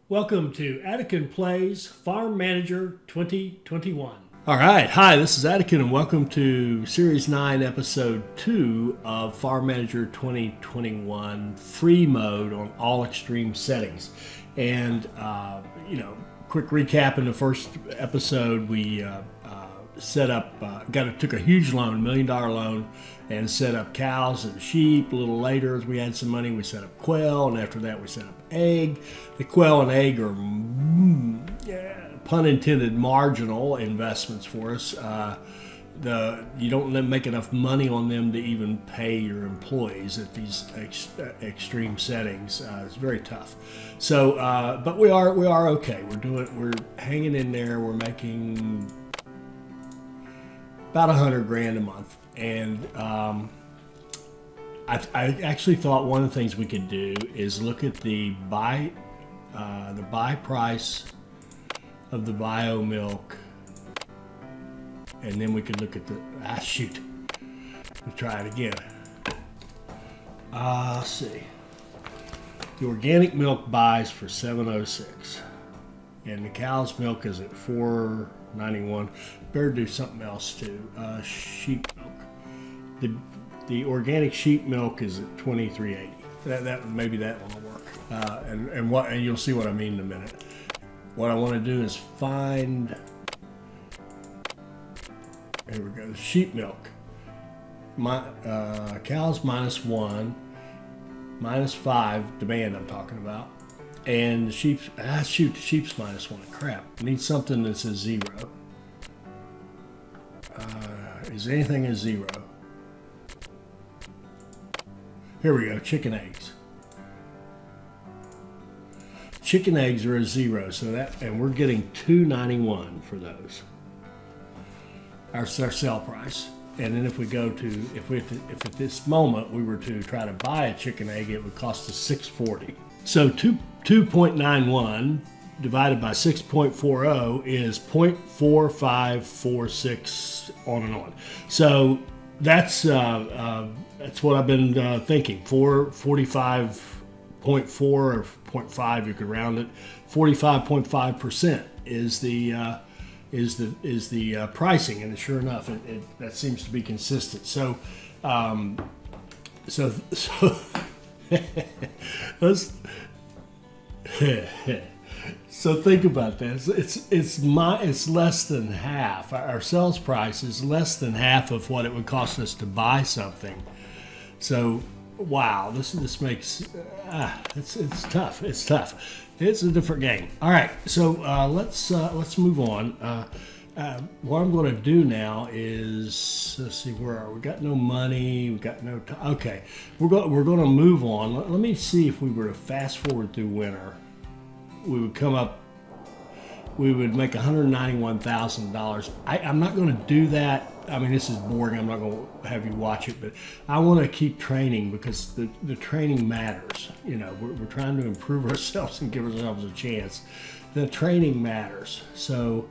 Welcome to Attican Plays Farm Manager 2021. All right, hi, this is Attican and welcome to Series 9, Episode 2 of Farm Manager 2021 free mode on all extreme settings. And, quick recap in the first episode, we set up, took a huge loan, $1 million loan, and set up cows and sheep. A little later, as we had some money, we set up quail, and after that we set up egg. The quail and egg are, pun intended, marginal investments for us. You don't make enough money on them to even pay your employees at these extreme settings. It's very tough. So, but we are okay. We're hanging in there. We're making about $100,000 a month, and I actually thought one of the things we could do is look at the buy price of the bio milk, and then we could look at the let's try it again. Let's see. The organic milk buys for $7.06, and the cow's milk is at $4.91. Better do something else too. Sheep milk. The organic sheep milk is at $23.80. That maybe that one will work. And you'll see what I mean in a minute. What I want to do is find. Here we go. Sheep milk. Cows -1, -5 demand. I'm talking about. And the sheep's -1. Crap. I need something that says 0. Is anything a 0? Here we go. Chicken eggs. Chicken eggs are a 0, and we're getting $2.91 for those. Our sale price. And then if at this moment we were to try to buy a chicken egg, it would cost us $6.40. So 2.91 divided by 6.40 is 0.4546 on and on. So that's what I've been thinking. 45.4 or 0.5, you could round it. 45.5% is the pricing, and sure enough, that seems to be consistent. So let's. So think about this. It's less than half. Our sales price is less than half of what it would cost us to buy something. So, wow, this makes it's tough. It's tough. It's a different game. All right, so let's move on. What I'm going to do now is, let's see, where are we? Got no money. We got no time. Okay, we're going to move on. Let me see if we were to fast forward through winter. We would make $191,000. I'm not going to do that. I mean, this is boring. I'm not going to have you watch it, but I want to keep training because the training matters. We're trying to improve ourselves and give ourselves a chance. The training matters. So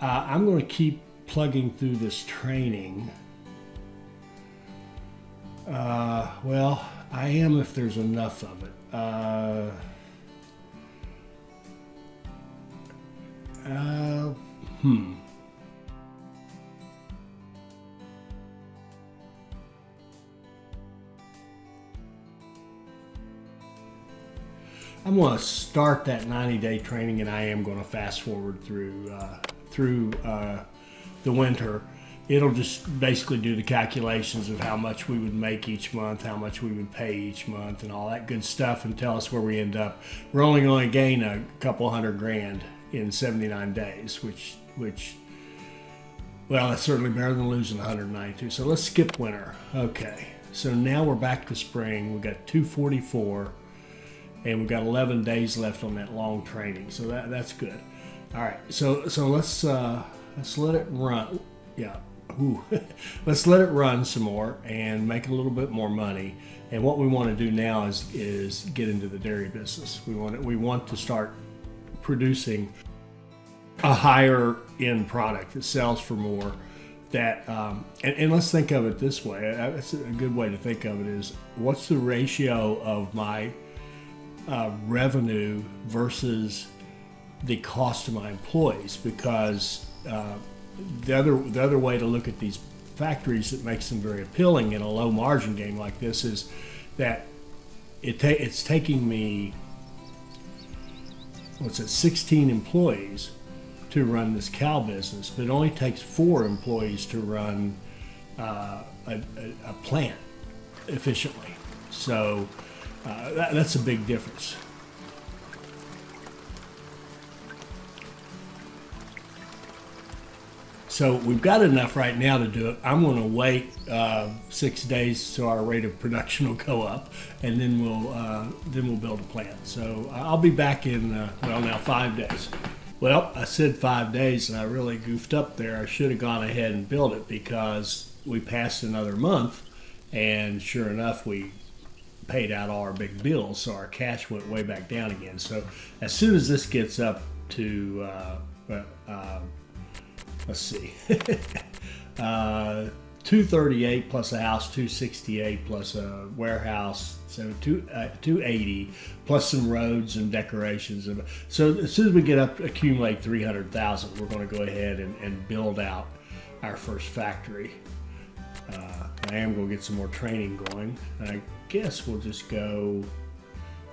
I'm going to keep plugging through this training. Well, I am if there's enough of it. I'm going to start that 90-day training, and I am going to fast forward through the winter. It'll just basically do the calculations of how much we would make each month, how much we would pay each month, and all that good stuff, and tell us where we end up. We're only going to gain a couple $100,000 in 79 days, which well, that's certainly better than losing 192. So let's skip winter. Okay, so now we're back to spring. We've got 244, and we've got 11 days left on that long training. So that's good. All right, so let's let it run. Yeah, let's let it run some more and make a little bit more money. And what we want to do now is get into the dairy business. We want to start producing a higher end product that sells for more. And let's think of it this way. That's a good way to think of it is, what's the ratio of my revenue versus the cost of my employees, because the other way to look at these factories that makes them very appealing in a low margin game like this is that it's taking me 16 employees to run this cow business, but it only takes 4 employees to run a plant efficiently. So that's a big difference. So we've got enough right now to do it. I'm going to wait 6 days so our rate of production will go up, and then we'll build a plant. So I'll be back in now 5 days. Well, I said 5 days, and I really goofed up there. I should have gone ahead and built it, because we passed another month, and sure enough, we paid out all our big bills, so our cash went way back down again. So as soon as this gets up to let's see, 238 plus a house, 268 plus a warehouse, so 280 plus some roads and decorations. So as soon as we get up, accumulate 300,000, we're going to go ahead and build out our first factory. I am going to get some more training going. I guess we'll just go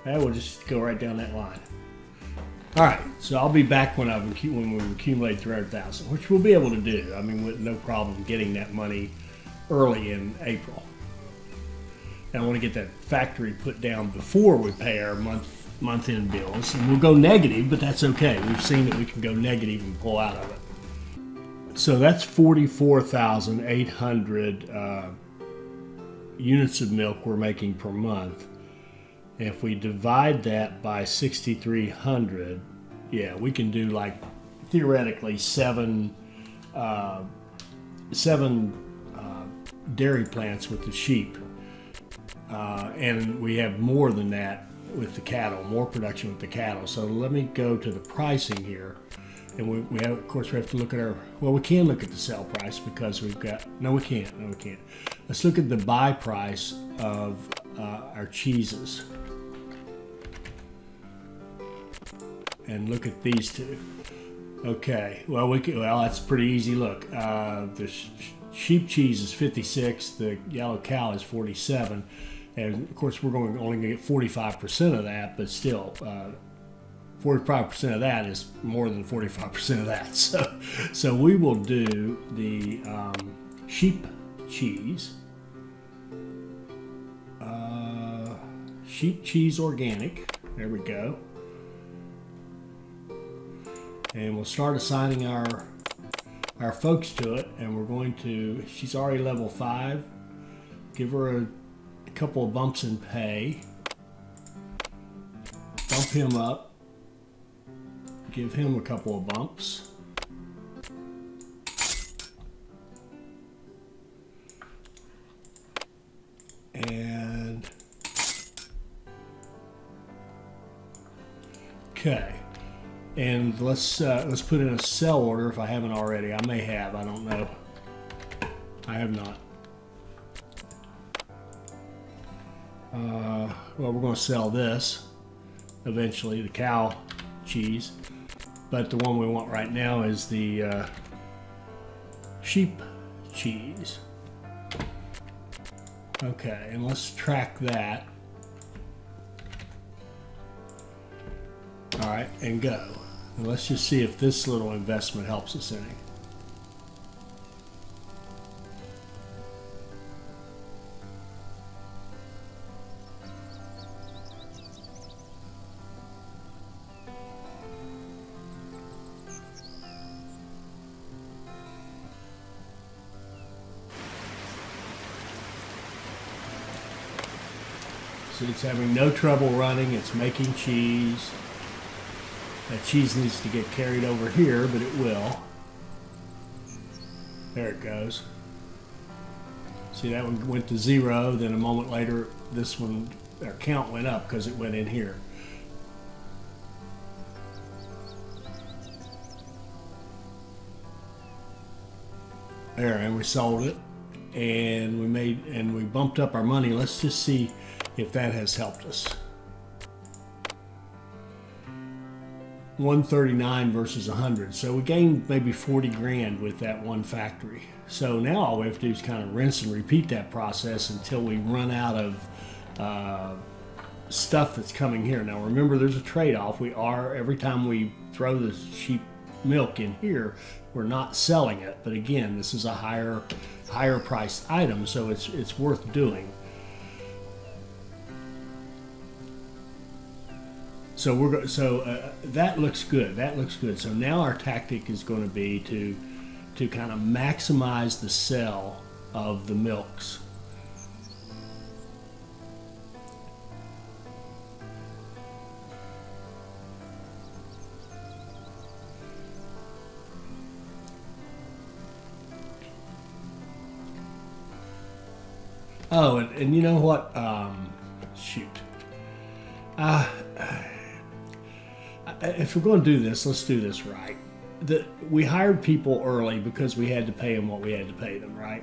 right down that line. All right, so I'll be back when we accumulate 300,000, which we'll be able to do. I mean, with no problem getting that money early in April. And I want to get that factory put down before we pay our month-end bills, and we'll go negative, but that's okay. We've seen that we can go negative and pull out of it. So that's 44,800 units of milk we're making per month. If we divide that by 6,300, yeah, we can do like theoretically seven dairy plants with the sheep, and we have more than that with the cattle, more production with the cattle. So let me go to the pricing here, and we have, of course, we have to look at we can look at the sell price, because we can't. Let's look at the buy price of our cheeses. And look at these two. Okay, well that's pretty easy. Look, the sheep cheese is 56, the yellow cow is 47, and of course we're only going to get 45% of that, but still, 45% of that is more than 45% of that. So we will do the sheep cheese, sheep cheese organic. There we go. And we'll start assigning our folks to it, and we're going to, she's already level 5, give her a couple of bumps in pay, bump him up, give him a couple of bumps, and okay. And let's put in a sell order if I haven't already. I may have. I don't know. I have not. Well, we're going to sell this eventually, the cow cheese. But the one we want right now is the sheep cheese. Okay, and let's track that. All right, and go. And let's just see if this little investment helps us any. So it's having no trouble running. It's making cheese. That cheese needs to get carried over here, but it will. There it goes. See, that one went to 0. Then a moment later, this one, our count went up because it went in here. There, and we sold it, and we bumped up our money. Let's just see if that has helped us. 139 versus 100. So we gained maybe 40 grand with that one factory. So now all we have to do is kind of rinse and repeat that process until we run out of stuff that's coming here. Now remember, there's a trade-off. Every time we throw the sheep milk in here, we're not selling it. But again, this is a higher priced item, so it's worth doing. So that looks good. That looks good. So now our tactic is going to be to kind of maximize the sell of the milks. Oh, and you know what? Shoot. If we're going to do this, let's do this right. We hired people early because we had to pay them what we had to pay them, right?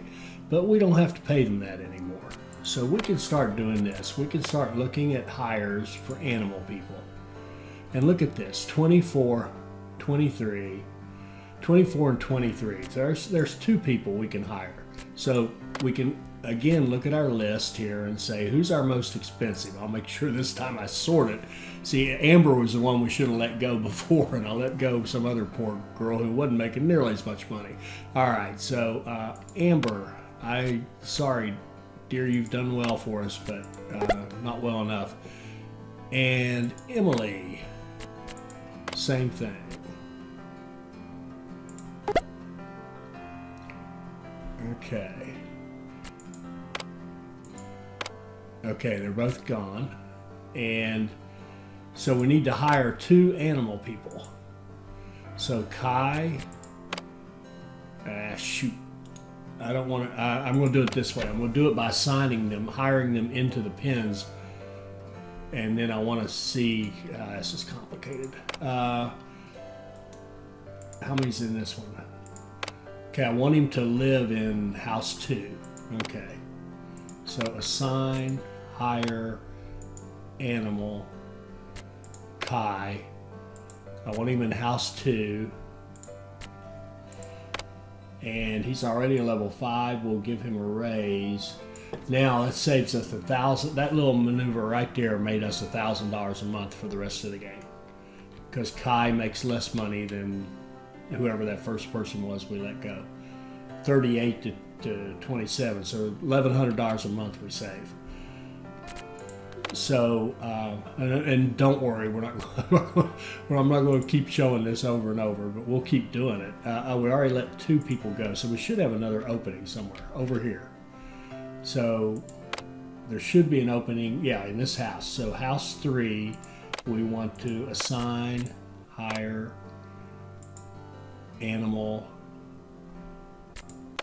But we don't have to pay them that anymore. So we can start doing this. We can start looking at hires for animal people. And look at this, 24, 23, 24 and 23. So there's 2 people we can hire. So we can, again, look at our list here and say, who's our most expensive? I'll make sure this time I sort it. See, Amber was the one we should have let go before, and I let go some other poor girl who wasn't making nearly as much money. All right, so Amber, sorry, dear, you've done well for us, but not well enough. And Emily, same thing. Okay. Okay, they're both gone. And so we need to hire 2 animal people. So Kai, shoot. I don't want to, I'm going to do it this way. I'm going to do it by assigning them, hiring them into the pens. And then I want to see, this is complicated. How many's in this one? Okay, I want him to live in house 2. Okay. So assign, hire, animal, Kai. I want him in house 2. And he's already a level 5. We'll give him a raise. Now that saves us $1,000. That little maneuver right there made us $1,000 a month for the rest of the game. Because Kai makes less money than whoever that first person was we let go. 38 to 27, so $1,100 a month we save. So, and don't worry, I'm not going to keep showing this over and over, but we'll keep doing it. We already let 2 people go, so we should have another opening somewhere over here. So there should be an opening, yeah, in this house. So house 3, we want to assign, hire, animal,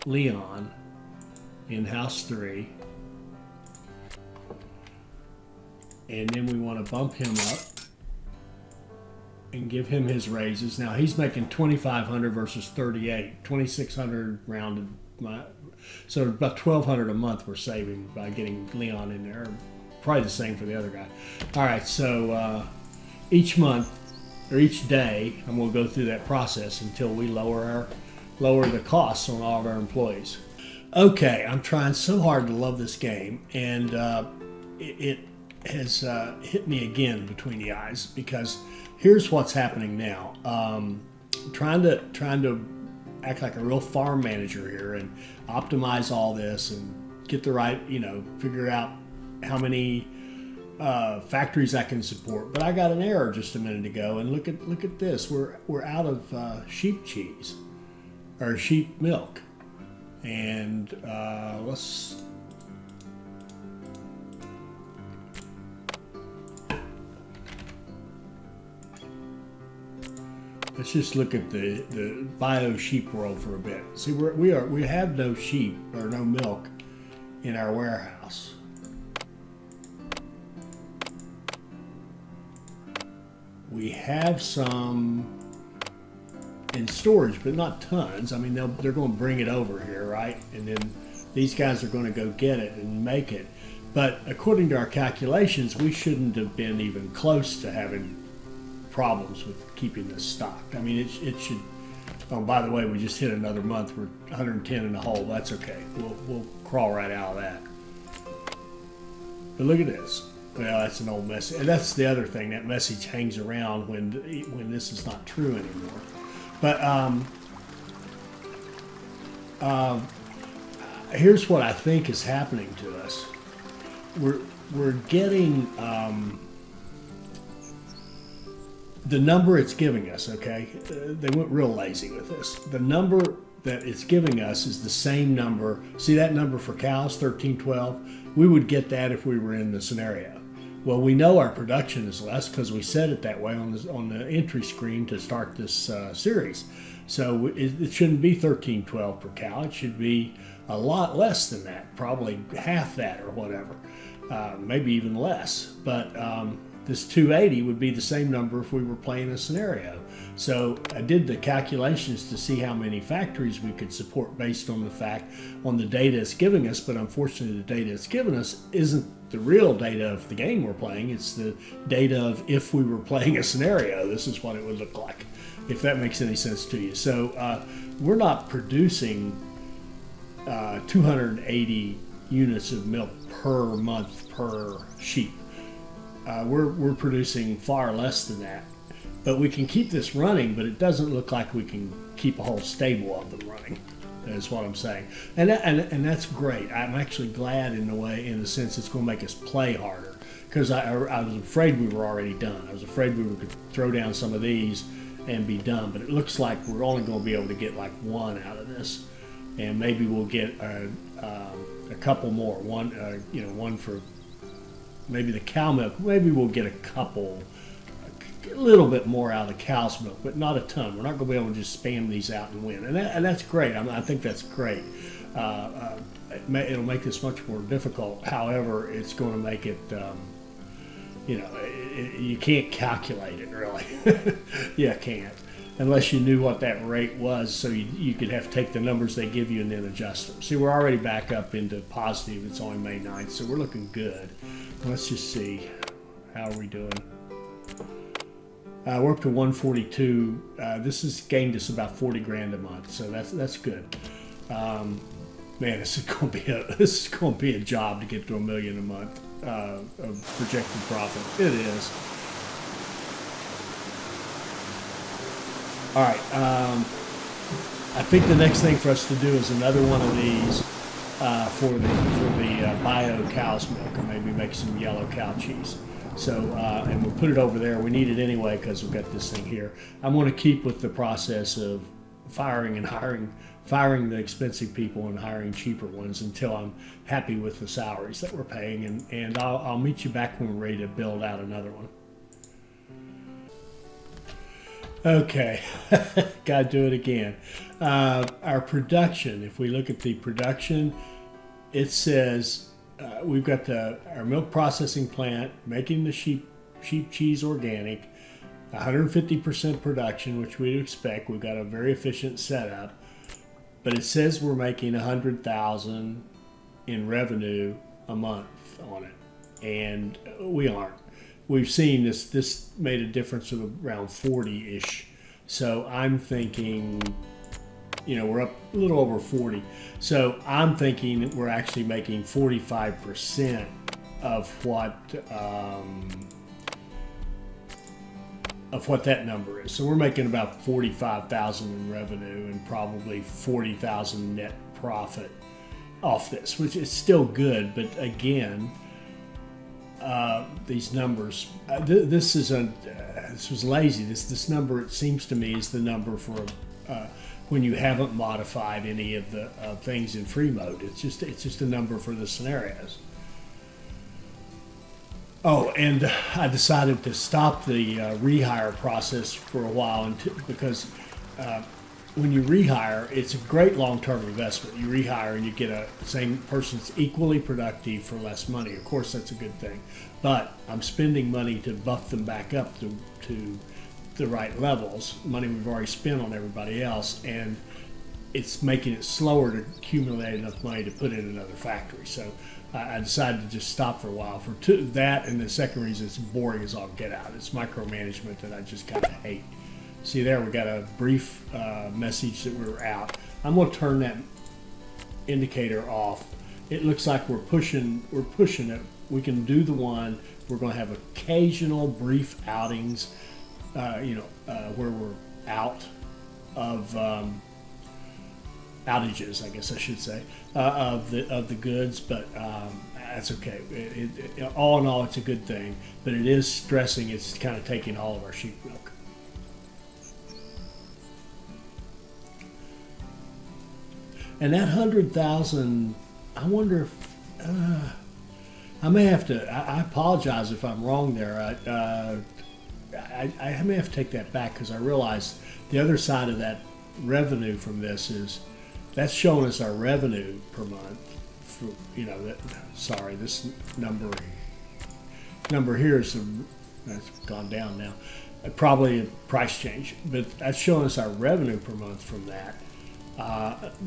Leon in house 3. And then we want to bump him up and give him his raises. Now he's making $2,500 versus 38, $2,600 rounded. So about $1,200 a month we're saving by getting Leon in there. Probably the same for the other guy. All right, so each month or each day, I'm going to go through that process until we lower the costs on all of our employees. Okay, I'm trying so hard to love this game, and it has hit me again between the eyes, because here's what's happening now. Trying to act like a real farm manager here and optimize all this and get the right, figure out how many factories I can support. But I got an error just a minute ago, and look at this. We're out of sheep cheese or sheep milk, and Let's just look at the bio sheep world for a bit. See, we have no sheep or no milk in our warehouse. We have some in storage, but not tons. I mean, they're going to bring it over here, right? And then these guys are going to go get it and make it. But according to our calculations, we shouldn't have been even close to having problems with keeping this stocked. I mean, it should. Oh, by the way, we just hit another month. We're 110 in the hole. That's okay. We'll crawl right out of that. But look at this. Well, that's an old message. And that's the other thing. That message hangs around when this is not true anymore. But here's what I think is happening to us. We're getting the number it's giving us. Okay, they went real lazy with this. The number that it's giving us is the same number. See that number for cows, 1312? We would get that if we were in the scenario. Well, we know our production is less because we set it that way on the entry screen to start this series. So it shouldn't be 1312 per cow. It should be a lot less than that, probably half that or whatever, maybe even less. But this 280 would be the same number if we were playing a scenario. So I did the calculations to see how many factories we could support based on the data it's giving us, but unfortunately the data it's given us isn't the real data of the game we're playing. It's the data of if we were playing a scenario, this is what it would look like, if that makes any sense to you. So we're not producing 280 units of milk per month per sheep. We're producing far less than that. But we can keep this running, but it doesn't look like we can keep a whole stable of them running, is what I'm saying. And that's great. I'm actually glad in the sense it's going to make us play harder, because I was afraid we were already done. I was afraid we could throw down some of these and be done, but it looks like we're only going to be able to get like one out of this, and maybe we'll get a couple more. One for maybe the cow milk. Maybe we'll get a little bit more out of the cow's milk, but not a ton. We're not going to be able to just spam these out and win, and that's great. I think that's great. It'll make this much more difficult. However, it's going to make it, you can't calculate it really. You can't, unless you knew what that rate was, so you could have to take the numbers they give you and then adjust them. See, we're already back up into positive. It's only May 9th, so we're looking good. Let's just see, how are we doing? We're up to 142. This has gained us about 40 grand a month, so that's good. Man, this is going to be a job to get to $1 million a month of projected profit. It is. All right. I think the next thing for us to do is another one of these for the bio cow's milk, or maybe make some yellow cow cheese. So, and we'll put it over there. We need it anyway because we've got this thing here. I'm going to keep with the process of firing the expensive people and hiring cheaper ones until I'm happy with the salaries that we're paying. And I'll meet you back when we're ready to build out another one. Okay, got to do it again. Our production, if we look at the production, it says we've got our milk processing plant making the sheep cheese organic, 150% production, which we'd expect. We've got a very efficient setup, but it says we're making $100,000 in revenue a month on it, and we aren't. We've seen this made a difference of around 40-ish. So I'm thinking, we're up a little over 40. So I'm thinking that we're actually making 45% of what that number is. So we're making about $45,000 in revenue and probably $40,000 net profit off this, which is still good, but again, these numbers, this was lazy. This number, it seems to me, is the number for when you haven't modified any of the things in free mode. It's just a number for the scenarios. Oh, and I decided to stop the rehire process for a while because when you rehire, it's a great long-term investment. You rehire and you get the same person's equally productive for less money. Of course, that's a good thing. But I'm spending money to buff them back up to the right levels, money we've already spent on everybody else. And it's making it slower to accumulate enough money to put in another factory. So I decided to just stop for a while for that, and the second reason it's boring as all get out. It's micromanagement that I just kind of hate. See there, we got a brief message that we're out. I'm going to turn that indicator off. It looks like we're pushing it. We can do the one. We're going to have occasional brief outings, where we're out of outages, I guess I should say, of the goods, but that's okay. All in all, it's a good thing, but it is stressing. It's kind of taking all of our sheep milk. And that 100,000, I wonder if I may have to. I apologize if I'm wrong there. I may have to take that back because I realized the other side of that revenue from this is that's showing us our revenue per month. For, sorry, this number here is that's gone down now. Probably a price change, but that's showing us our revenue per month from that.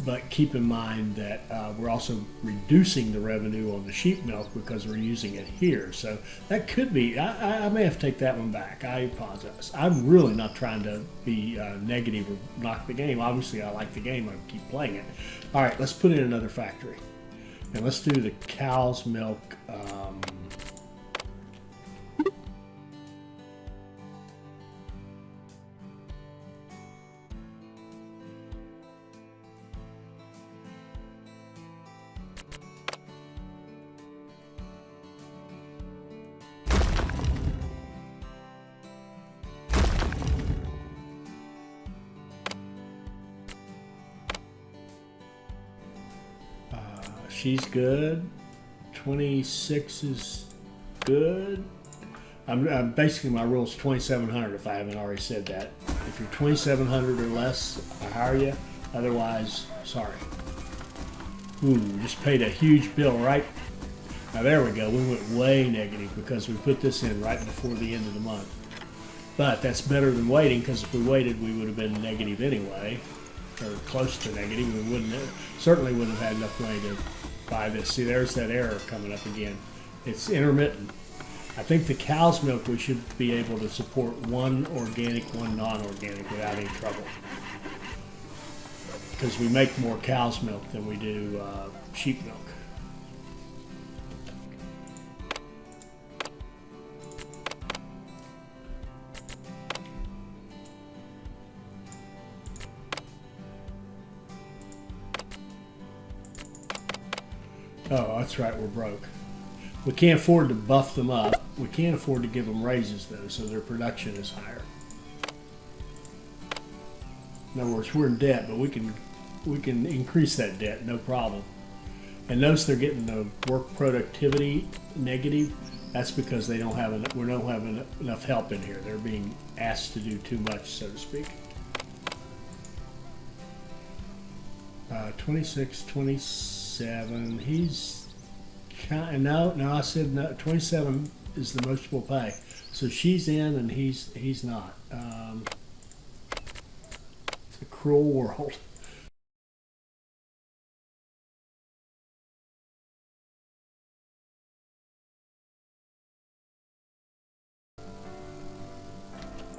But keep in mind that we're also reducing the revenue on the sheep milk because we're using it here. So that could be, I may have to take that one back. I apologize. I'm really not trying to be negative or knock the game. Obviously, I like the game. I keep playing it. All right, let's put in another factory. And let's do the cow's milk. She's good. 26 is good. I'm basically, my rule is 2,700 if I haven't already said that. If you're 2,700 or less, I hire you. Otherwise, sorry. Ooh, we just paid a huge bill, right? Now there we go. We went way negative because we put this in right before the end of the month. But that's better than waiting, because if we waited, we would have been negative anyway, or close to negative. We certainly wouldn't have had enough money to buy this. See, there's that error coming up again. It's intermittent. I think the cow's milk, we should be able to support one organic, one non-organic without any trouble, because we make more cow's milk than we do sheep milk. Oh, that's right, we're broke. We can't afford to buff them up. We can't afford to give them raises, though, so their production is higher. In other words, we're in debt, but we can increase that debt, no problem. And notice they're getting the work productivity negative. That's because we don't have enough help in here. They're being asked to do too much, so to speak. 26, 27. He's no. I said no. 27 is the most we'll pay. So she's in, and he's not. It's a cruel world.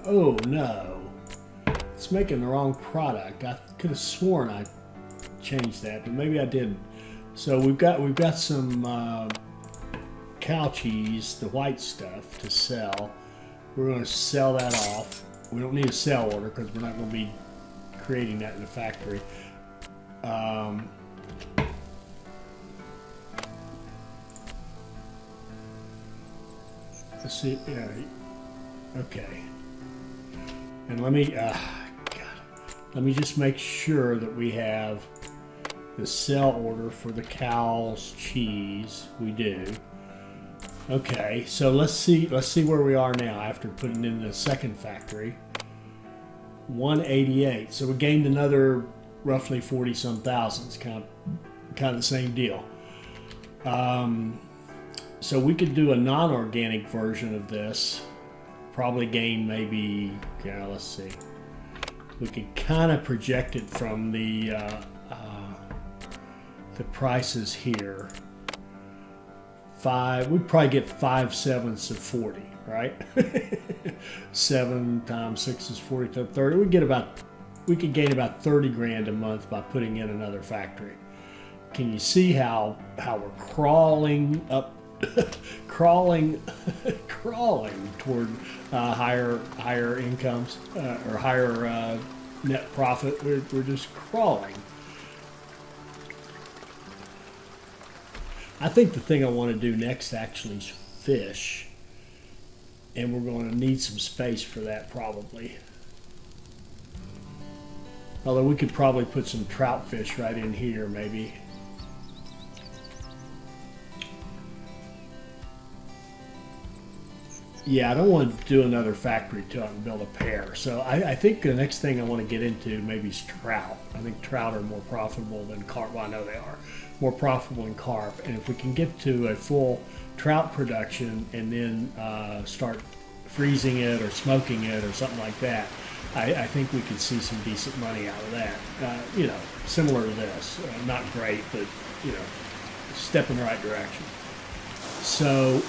Oh no! It's making the wrong product. I could have sworn I changed that, but maybe I didn't. So we've got some cow cheese, the white stuff, to sell. We're going to sell that off. We don't need a sell order because we're not going to be creating that in the factory. Let's see. Yeah. Okay. And let me just make sure that we have the sell order for the cow's cheese. We do. Okay, so let's see where we are now after putting in the second factory. 188. So we gained another roughly 40 some thousand. It's kind of the same deal. So we could do a non-organic version of this. Probably gain maybe, let's see. we can kind of project it from the prices here. We'd probably get 5/7 of 40, right? 7 times 6 is 40 to 30. We could gain about 30 grand a month by putting in another factory. Can you see how we're crawling up, crawling toward higher incomes or higher net profit? We're just crawling. I think the thing I want to do next actually is fish, and we're going to need some space for that probably. Although we could probably put some trout fish right in here maybe. Yeah, I don't want to do another factory till I can build a pair. So I think the next thing I want to get into maybe is trout. I think trout are more profitable than carp. Well, I know they are more profitable than carp. And if we can get to a full trout production and then start freezing it or smoking it or something like that, I think we could see some decent money out of that. You know, similar to this. Not great, but, you know, step in the right direction. So,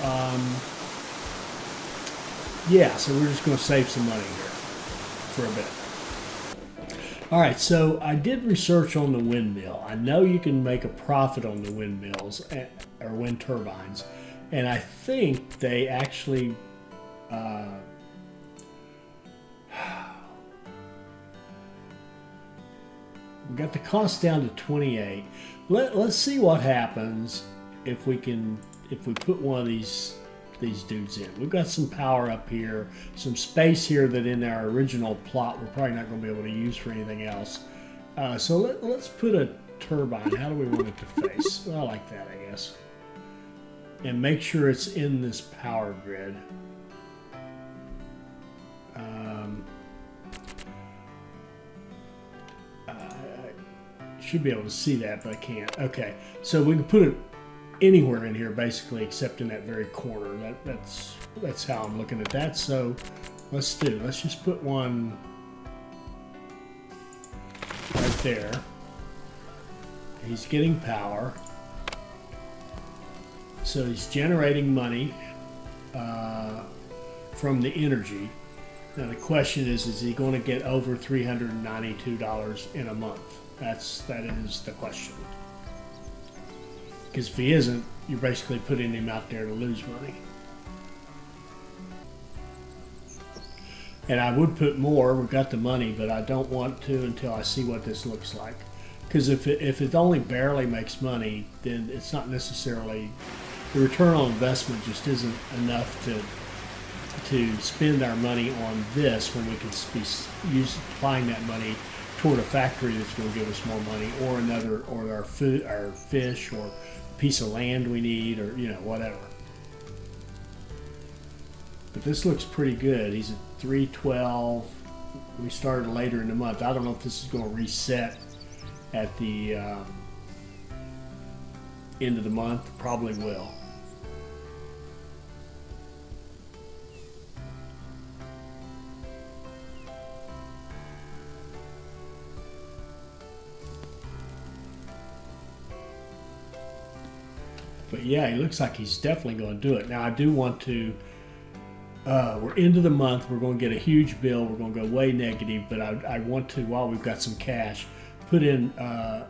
yeah, so we're just going to save some money here for a bit. All right, so I did research on the windmill. I know you can make a profit on the windmills or wind turbines, and I think they actually we got the cost down to 28. Let's see what happens if we put one of these dudes in. We've got some power up here, some space here that in our original plot we're probably not going to be able to use for anything else. So let's put a turbine. How do we want it to face? Well, I like that, I guess. And make sure it's in this power grid. I should be able to see that, but I can't. Okay, so we can put it anywhere in here basically except in that very corner. That's how I'm looking at that. So let's just put one right there. He's getting power, so he's generating money from the energy. Now the question is he going to get over $392 in a month? That is the question. Because if he isn't, you're basically putting him out there to lose money. And I would put more. We've got the money, but I don't want to until I see what this looks like. Because if it only barely makes money, then it's not necessarily, the return on investment just isn't enough to spend our money on this when we could be applying that money toward a factory that's going to give us more money, or our food, our fish, or a piece of land we need, or whatever. But this looks pretty good. He's at 312. We started later in the month. I don't know if this is going to reset at the end of the month. Probably will. But yeah, he looks like he's definitely going to do it. Now I do want to, we're into the month, we're going to get a huge bill, we're going to go way negative, but I want to, while we've got some cash, put in a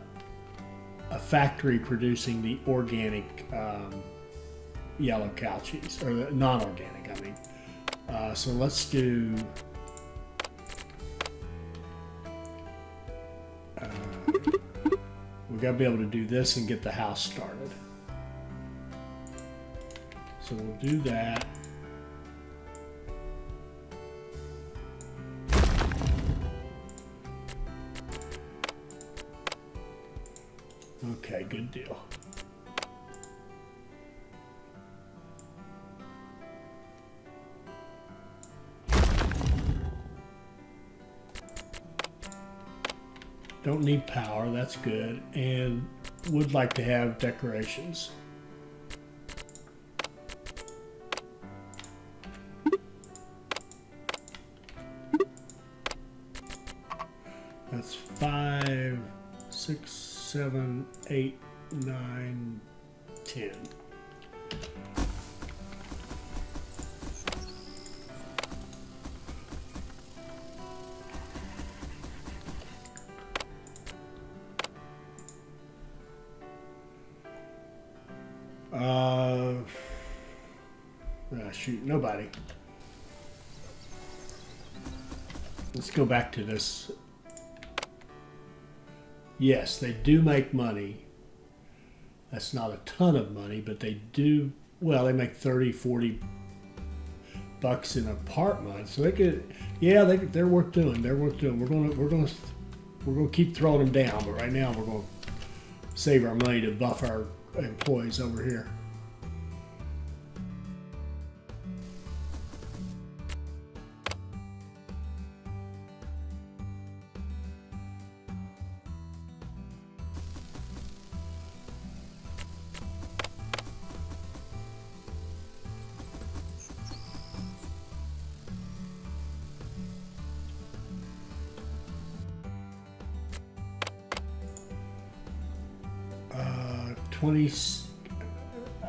factory producing the organic yellow cow cheese, or the non-organic, I mean. So let's do, we've got to be able to do this and get the house started. So we'll do that. Okay, good deal. Don't need power, that's good. And would like to have decorations. 7, 8, 9, 10. Shoot, nobody. Let's go back to this. Yes, they do make money. That's not a ton of money, but they do, well, they make 30, 40 bucks in a part month. So they could, yeah, they're worth doing. They're worth doing. We're gonna keep throwing them down, but right now we're gonna save our money to buff our employees over here.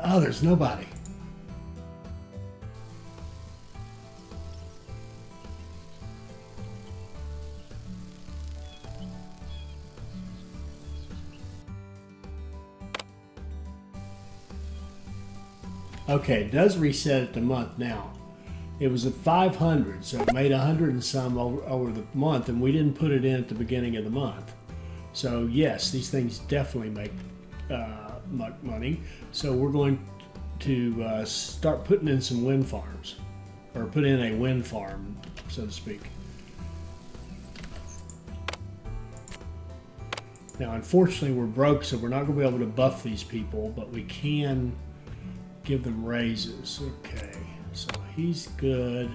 Oh, there's nobody. Okay, it does reset it to month now. It was at 500, so it made 100 and some over the month, and we didn't put it in at the beginning of the month. So yes, these things definitely make money. So we're going to start putting in some wind farms, or put in a wind farm, so to speak. Now, unfortunately, we're broke, so we're not going to be able to buff these people, but we can give them raises. Okay, so he's good,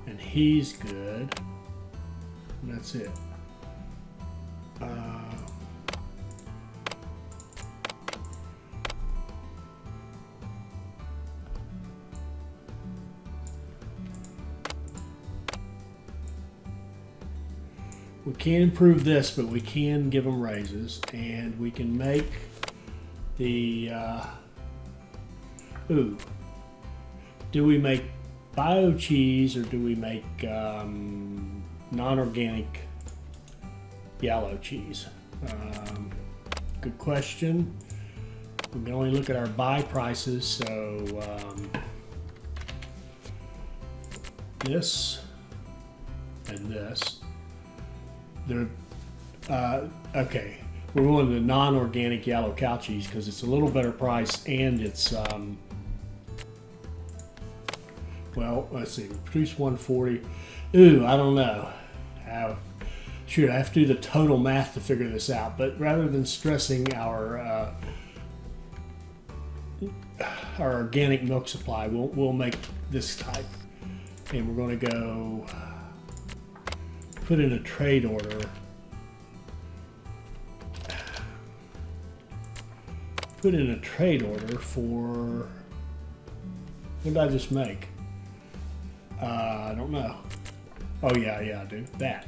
and he's good, and that's it. We can't improve this, but we can give them raises, and we can make the, do we make bio-cheese or do we make non-organic yellow cheese? Good question. We can only look at our buy prices, so this and this. They're okay. We're going to non-organic yellow cow cheese because it's a little better price, and it's well, let's see, we produce 140. Ooh, I don't know. Shoot, I have to do the total math to figure this out. But rather than stressing our organic milk supply, we'll make this type, and we're going to go put in a trade order. Put in a trade order for, what did I just make? I don't know. Oh yeah, I do. That.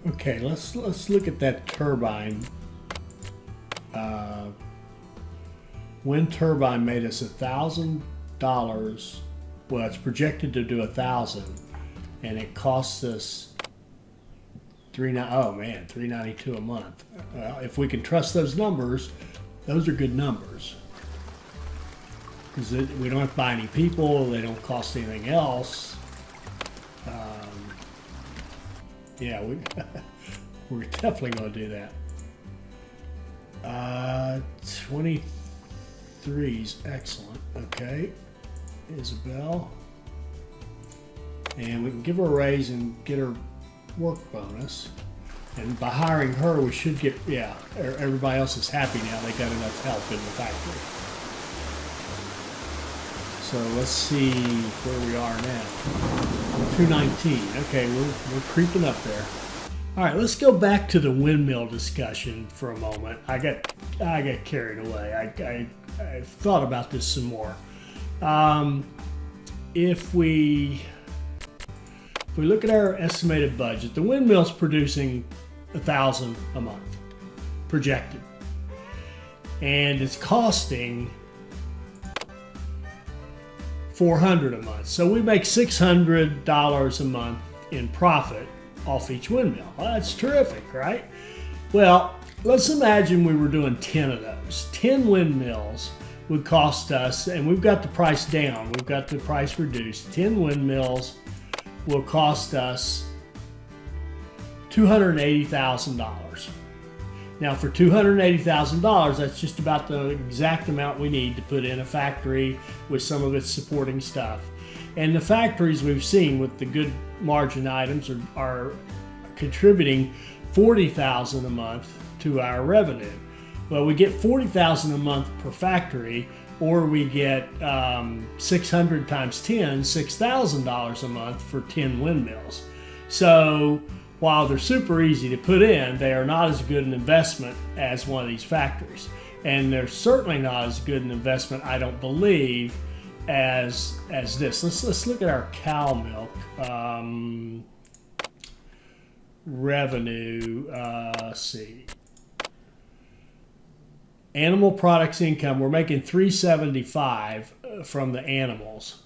Okay, let's look at that turbine Wind turbine made us $1,000. Well, it's projected to do 1,000, and it costs us $392 a month. If we can trust those numbers, those are good numbers. Because we don't have to buy any people, they don't cost anything else. Yeah, we're definitely going to do that. 23 is excellent. Okay, Isabel. And we can give her a raise and get her work bonus. And by hiring her, we should get, yeah, everybody else is happy now. They got enough help in the factory. So let's see where we are now. 219. Okay, we're creeping up there. All right, let's go back to the windmill discussion for a moment. I got carried away. I thought about this some more. If we look at our estimated budget, the windmill's producing 1,000 a month projected, and it's costing $400 a month. So we make $600 a month in profit off each windmill. Well, that's terrific, right? Well, let's imagine we were doing 10 of those. 10 windmills would cost us, and we've got the price down, we've got the price reduced. 10 windmills will cost us $280,000. Now, for $280,000, that's just about the exact amount we need to put in a factory with some of its supporting stuff. And the factories we've seen with the good margin items are contributing $40,000 a month to our revenue. Well, we get $40,000 a month per factory, or we get 600 times 10, $6,000 a month for 10 windmills. So while they're super easy to put in, they are not as good an investment as one of these factories. And they're certainly not as good an investment, I don't believe, as this. Let's look at our cow milk revenue. Let's see. Animal products income, we're making $375 from the animals.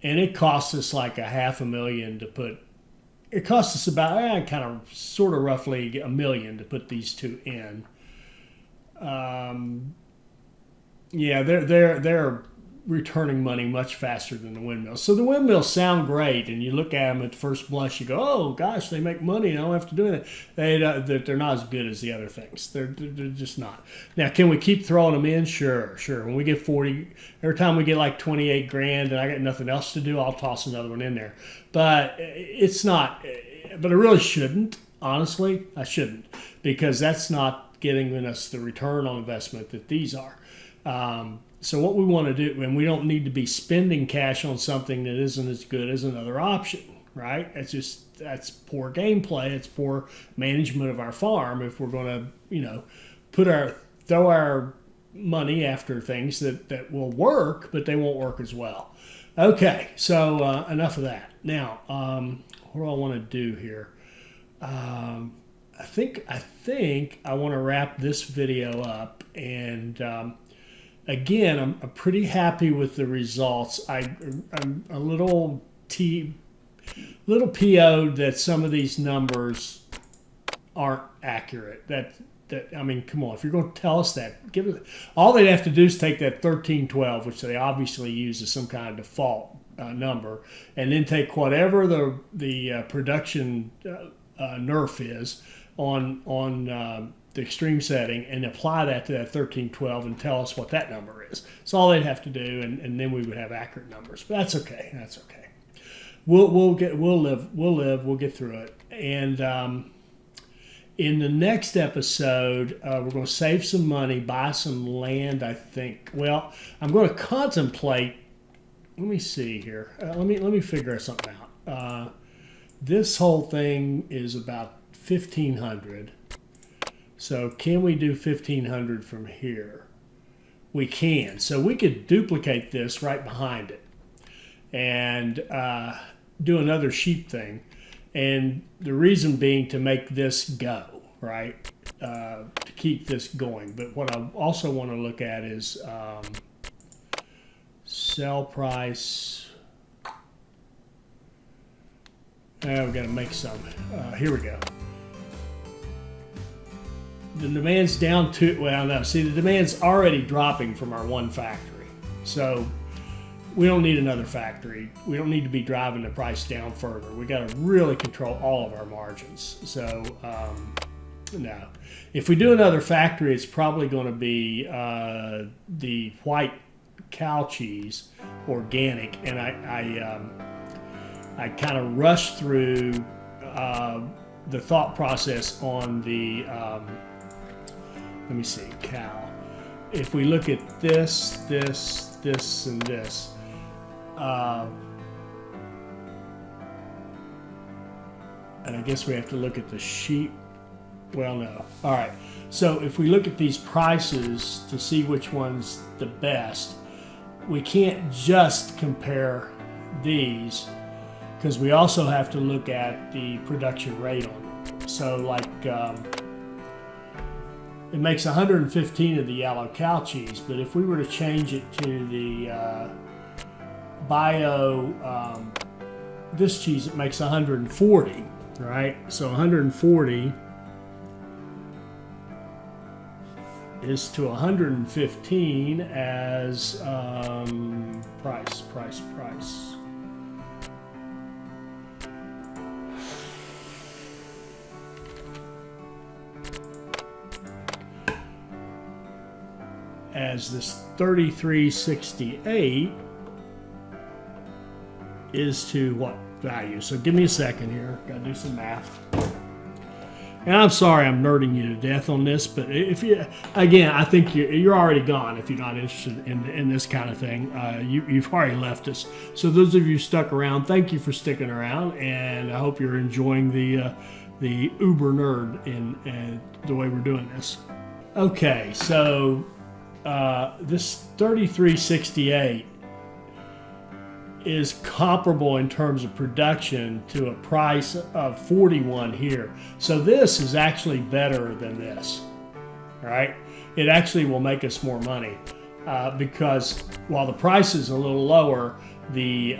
And it costs us like $500,000 to put. It costs us about sort of roughly $1 million to put these two in. Yeah, they're returning money much faster than the windmills. So the windmills sound great, and you look at them at first blush, you go, "Oh gosh, they make money, and I don't have to do it." They're not as good as the other things. They're just not. Now, can we keep throwing them in? Sure. When we get 40, every time we get like 28 grand, and I got nothing else to do, I'll toss another one in there. But it's not. But I really shouldn't. Honestly, I shouldn't, because that's not getting us the return on investment that these are. So what we want to do, and we don't need to be spending cash on something that isn't as good as another option, right? That's poor gameplay. It's poor management of our farm if we're going to, throw our money after things that will work, but they won't work as well. Okay, so enough of that. Now, what do I want to do here? I think I want to wrap this video up, and again, I'm pretty happy with the results. I'm a little PO'd that some of these numbers aren't accurate. I mean, come on, if you're going to tell us that, all they'd have to do is take that 1312, which they obviously use as some kind of default number, and then take whatever the production nerf is on the extreme setting, and apply that to that 1312 and tell us what that number is. That's all they'd have to do, and then we would have accurate numbers. But that's okay. That's okay. We'll live. We'll get through it. And in the next episode, we're going to save some money, buy some land. I think. Well, I'm going to contemplate. Let me see here. Let me figure something out. This whole thing is about 1,500. So can we do 1,500 from here? We can. So we could duplicate this right behind it and do another sheep thing. And the reason being to make this go, right? to keep this going. But what I also want to look at is sell price. Now we've got to make some. Here we go. The demand's down to, well, no, see, the demand's already dropping from our one factory. So we don't need another factory. We don't need to be driving the price down further. We got to really control all of our margins. So, no. If we do another factory, it's probably going to be the white cow cheese, organic, and I kind of rushed through the thought process on the, let me see, cow. If we look at this, and this, and I guess we have to look at the sheep. Well, no. All right. So if we look at these prices to see which one's the best, we can't just compare these because we also have to look at the production rate on them. So like it makes 115 of the yellow cow cheese, but if we were to change it to the bio this cheese, it makes 140, right? So 140 is to 115 as price. As this 3368 is to what value? So give me a second here. Gotta do some math. And I'm sorry I'm nerding you to death on this, but if you, again, I think you're already gone if you're not interested in this kind of thing. You've already left us. So those of you stuck around, thank you for sticking around, and I hope you're enjoying the uber nerd in the way we're doing this. Okay, so this 3368 is comparable in terms of production to a price of 41 here. So this is actually better than this, right? It actually will make us more money because while the price is a little lower, the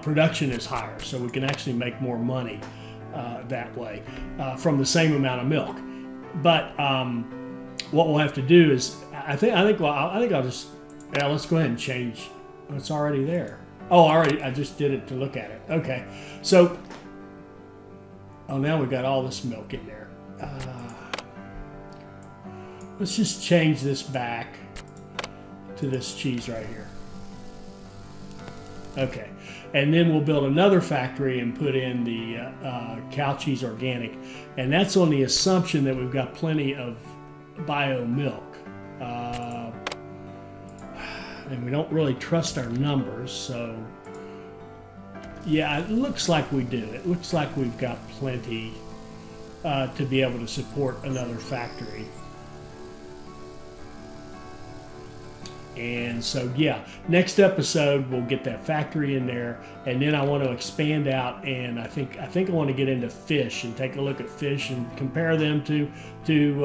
production is higher. So we can actually make more money that way from the same amount of milk. But what we'll have to do is, I think I'll just, let's go ahead and change. It's already there. Oh, I just did it to look at it. Okay, so, now we've got all this milk in there. Let's just change this back to this cheese right here. Okay, and then we'll build another factory and put in the cow cheese organic, and that's on the assumption that we've got plenty of bio milk. And we don't really trust our numbers, so yeah, it looks like we do. It looks like we've got plenty to be able to support another factory. And so, yeah, next episode we'll get that factory in there, and then I want to expand out, and I think I want to get into fish and take a look at fish and compare them to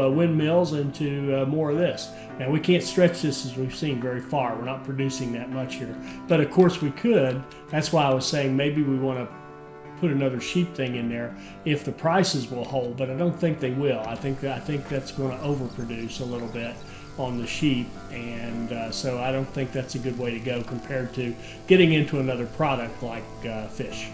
windmills and to more of this. Now we can't stretch this as we've seen very far. We're not producing that much here, but of course we could. That's why I was saying maybe we want to put another sheep thing in there if the prices will hold, but I don't think they will. I think that's going to overproduce a little bit on the sheep, and so I don't think that's a good way to go compared to getting into another product like fish.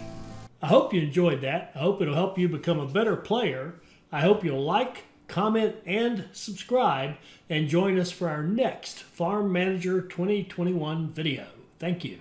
I hope you enjoyed that. I hope it'll help you become a better player. I hope you'll like, comment, and subscribe, and join us for our next Farm Manager 2021 video. Thank you.